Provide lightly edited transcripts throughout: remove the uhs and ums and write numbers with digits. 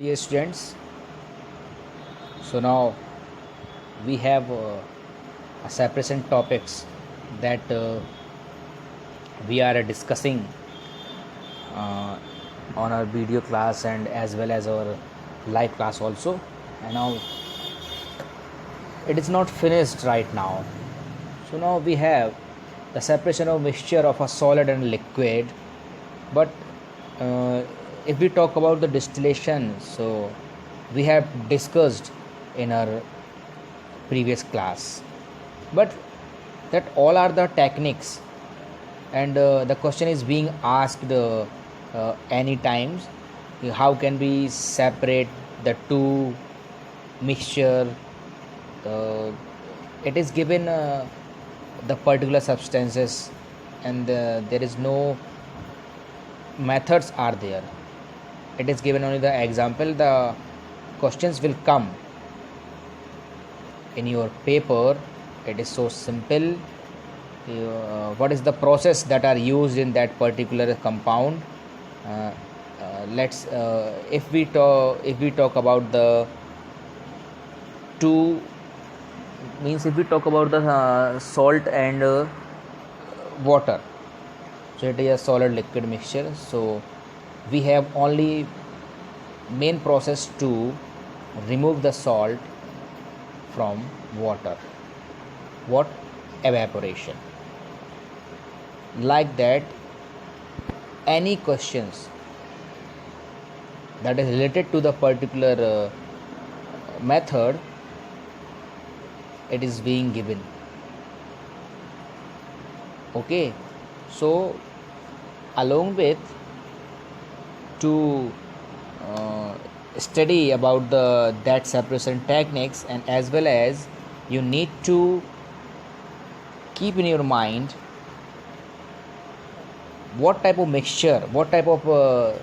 Dear students, so now we have a separation topics that we are discussing uh, on our video class and as well as our live class also. And now it is not finished right now. So now we have the separation of mixture of a solid and liquid. But uh, if we talk about the distillation, so we have discussed in our previous class, but that all are the techniques, and the question is being asked any times, how can we separate the two mixture. uh, it is given the particular substances, and there is no methods are there. It is given only the example. The questions will come in your paper. It is so simple. What is the process that are used in that particular compound? Let's if we talk about the two, means if we talk about the salt and water, so it is a solid liquid mixture. So we have only main process to remove the salt from water. What? Evaporation. Like that, any questions that is related to the particular method, it is being given. Okay, so along with to study about the that separation techniques, and as well as you need to keep in your mind what type of mixture, what type of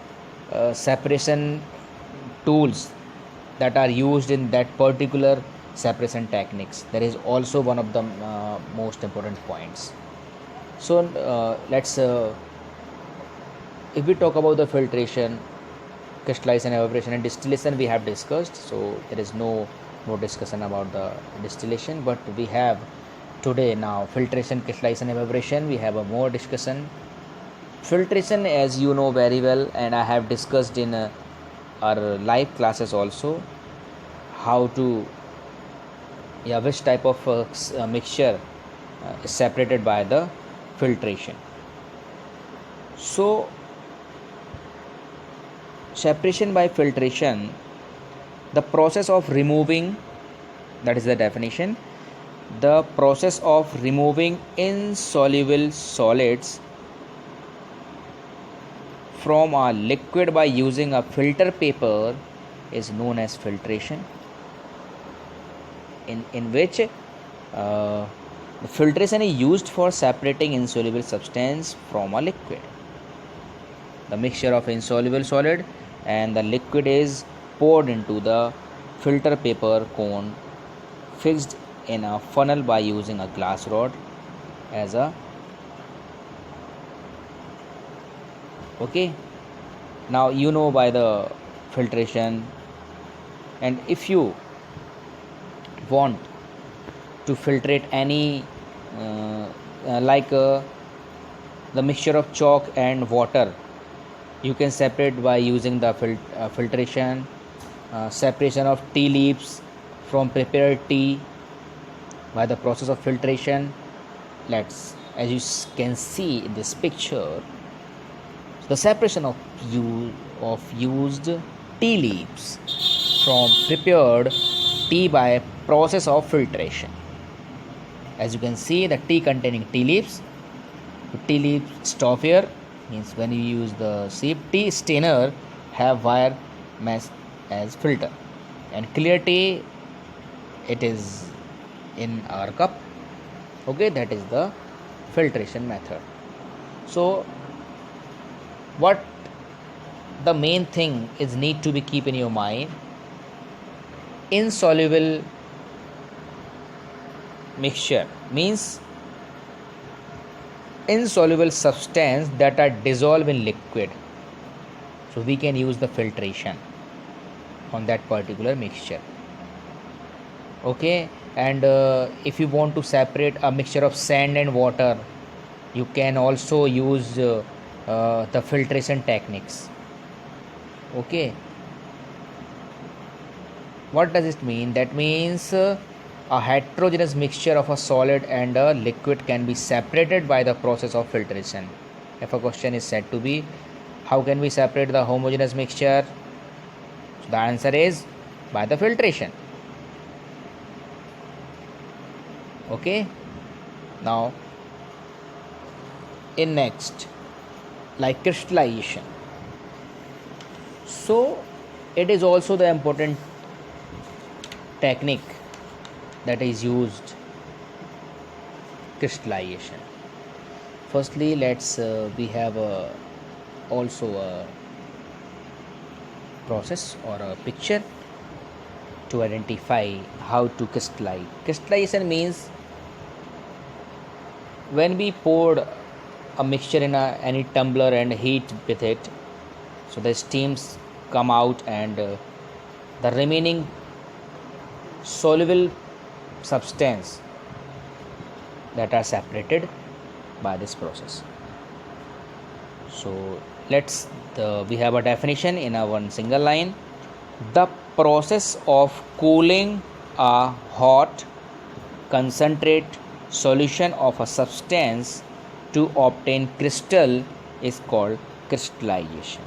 separation tools that are used in that particular separation techniques. That is also one of the most important points. So let's if we talk about the filtration, crystallization, evaporation, and distillation, we have discussed, so there is no more discussion about the distillation. But we have today now filtration, crystallization, evaporation. We have a more discussion. Filtration, as you know very well, and I have discussed in our live classes also, how to which type of mixture is separated by the filtration. So separation by filtration, the process of removing, that is the definition, the process of removing insoluble solids from a liquid by using a filter paper is known as filtration, in which the filtration is used for separating insoluble substance from a liquid. The mixture of insoluble solid and the liquid is poured into the filter paper cone fixed in a funnel by using a glass rod as a okay. Now you know by the filtration, and if you want to filtrate any the mixture of chalk and water, you can separate by using the filtration. Separation of tea leaves from prepared tea by the process of filtration. Let's, as you can see in this picture, the separation of used tea leaves from prepared tea by process of filtration. As you can see, the tea containing tea leaves, stopper, means when you use the sieve, tea strainer have wire mesh as filter, and clear tea, it is in our cup. Okay, that is the filtration method. So what the main thing is need to be keep in your mind: insoluble mixture means insoluble substance that are dissolved in liquid, so we can use the filtration. on that particular mixture. Okay, and if you want to separate a mixture of sand and water, you can also use the filtration techniques. Okay, what does it mean? That means a heterogeneous mixture of a solid and a liquid can be separated by the process of filtration. If a question is said to be, how can we separate the homogeneous mixture? So the answer is by the filtration. Okay, now in next, like crystallization. So it is also the important technique that is used, crystallization. Firstly, let's we have also a process or a picture to identify how to crystallize. Crystallization means when we poured a mixture in any tumbler and heat with it, so the steams come out and the remaining soluble substance that are separated by this process. So we have a definition in a one single line: the process of cooling a hot concentrate solution of a substance to obtain crystal is called crystallization.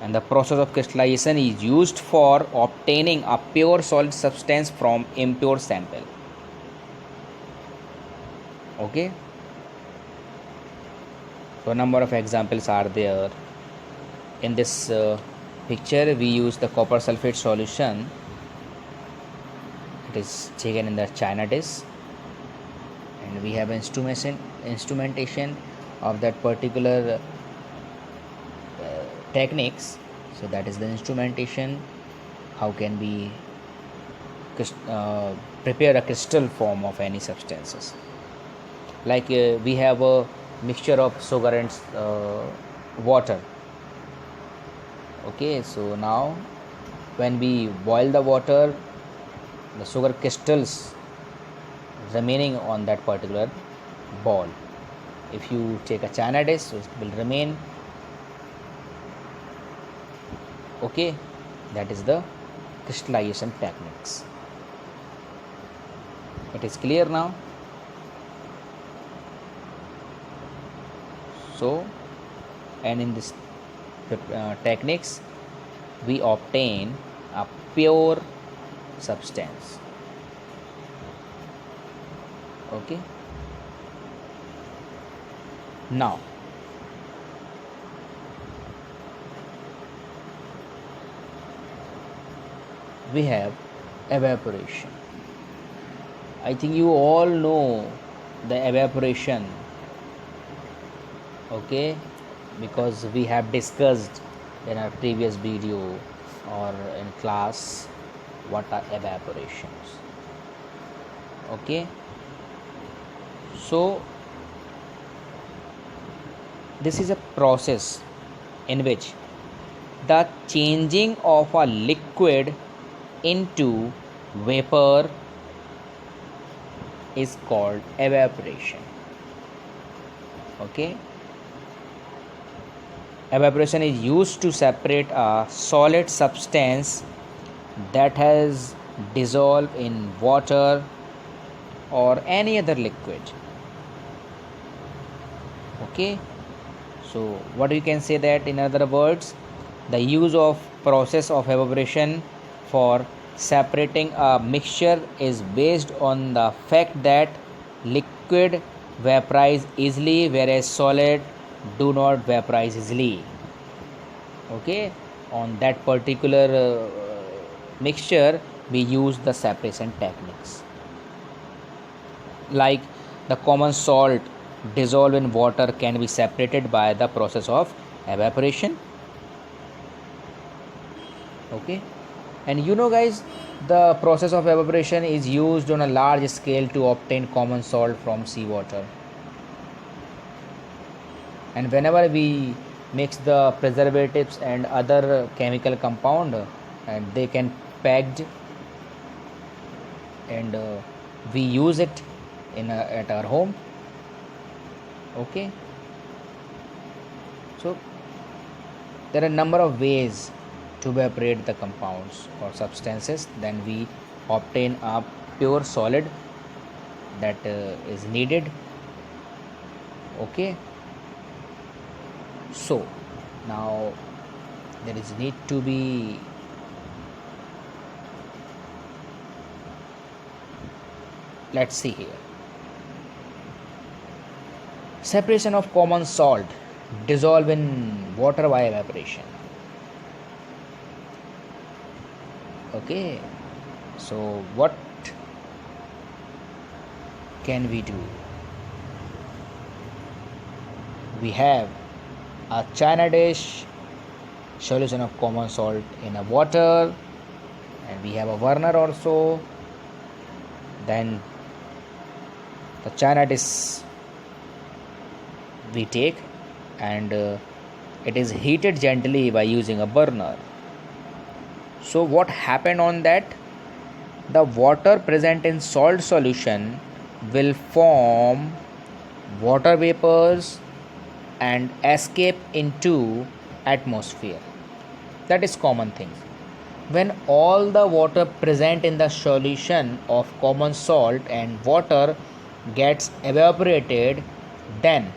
And the process of crystallization is used for obtaining a pure solid substance from impure sample. Okay, so a number of examples are there. In this picture we use the copper sulfate solution. It is taken in the china dish, and we have instrumentation of that particular techniques. So that is the instrumentation. How can we prepare a crystal form of any substances? Like we have a mixture of sugar and water. Okay, so now when we boil the water, the sugar crystals remaining on that particular ball. If you take a china dish, so it will remain. Okay, that is the crystallization techniques. It is clear now. So, and in this techniques we obtain a pure substance. Okay, now we have evaporation. I think you all know the evaporation. Okay, because we have discussed in our previous video or in class what are evaporations. Okay, so this is a process in which the changing of a liquid into vapor is called evaporation. Okay, evaporation is used to separate a solid substance that has dissolved in water or any other liquid. Okay, so what we can say that, in other words, the use of process of evaporation for separating a mixture is based on the fact that liquid vaporize easily whereas solid do not vaporize easily. Okay, on that particular mixture we use the separation techniques. Like the common salt dissolved in water can be separated by the process of evaporation. Okay, and you know guys, the process of evaporation is used on a large scale to obtain common salt from seawater. And whenever we mix the preservatives and other chemical compound, and they can packed, and we use it at our home. Okay, so there are a number of ways to evaporate the compounds or substances. Then we obtain a pure solid that is needed. Okay, so now there is need to be let's see here. Separation of common salt dissolve in water by evaporation. Okay, so what can we do? We have a china dish, solution of common salt in a water, and we have a burner also. Then the china dish we take, and it is heated gently by using a burner. So what happened on that? The water present in salt solution will form water vapors and escape into atmosphere. That is common thing. When all the water present in the solution of common salt and water gets evaporated, then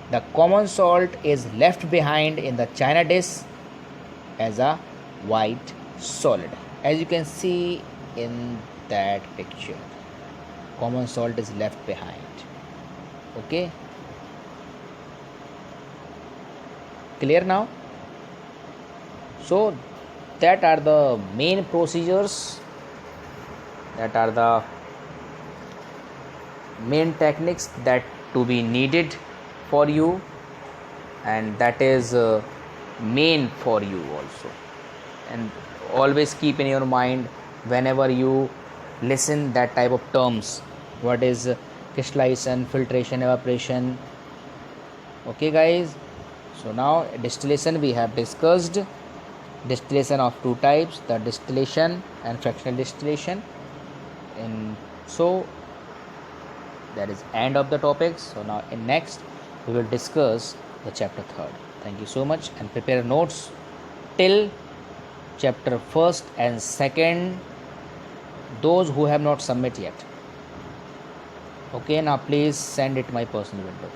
the common salt is left behind in the china dish as a white solid, as you can see in that picture. Common salt is left behind. Okay, clear now? So that are the main procedures, that are the main techniques that to be needed for you, and that is main for you also. And always keep in your mind whenever you listen that type of terms, what is crystallization, filtration, evaporation. Okay guys, so now distillation we have discussed. Distillation of two types, the distillation and fractional distillation. And so that is end of the topics. So now in next we will discuss the chapter 3rd. Thank you so much, and prepare notes till chapter 1st and 2nd, those who have not submit yet. Okay, now please send it my personal window.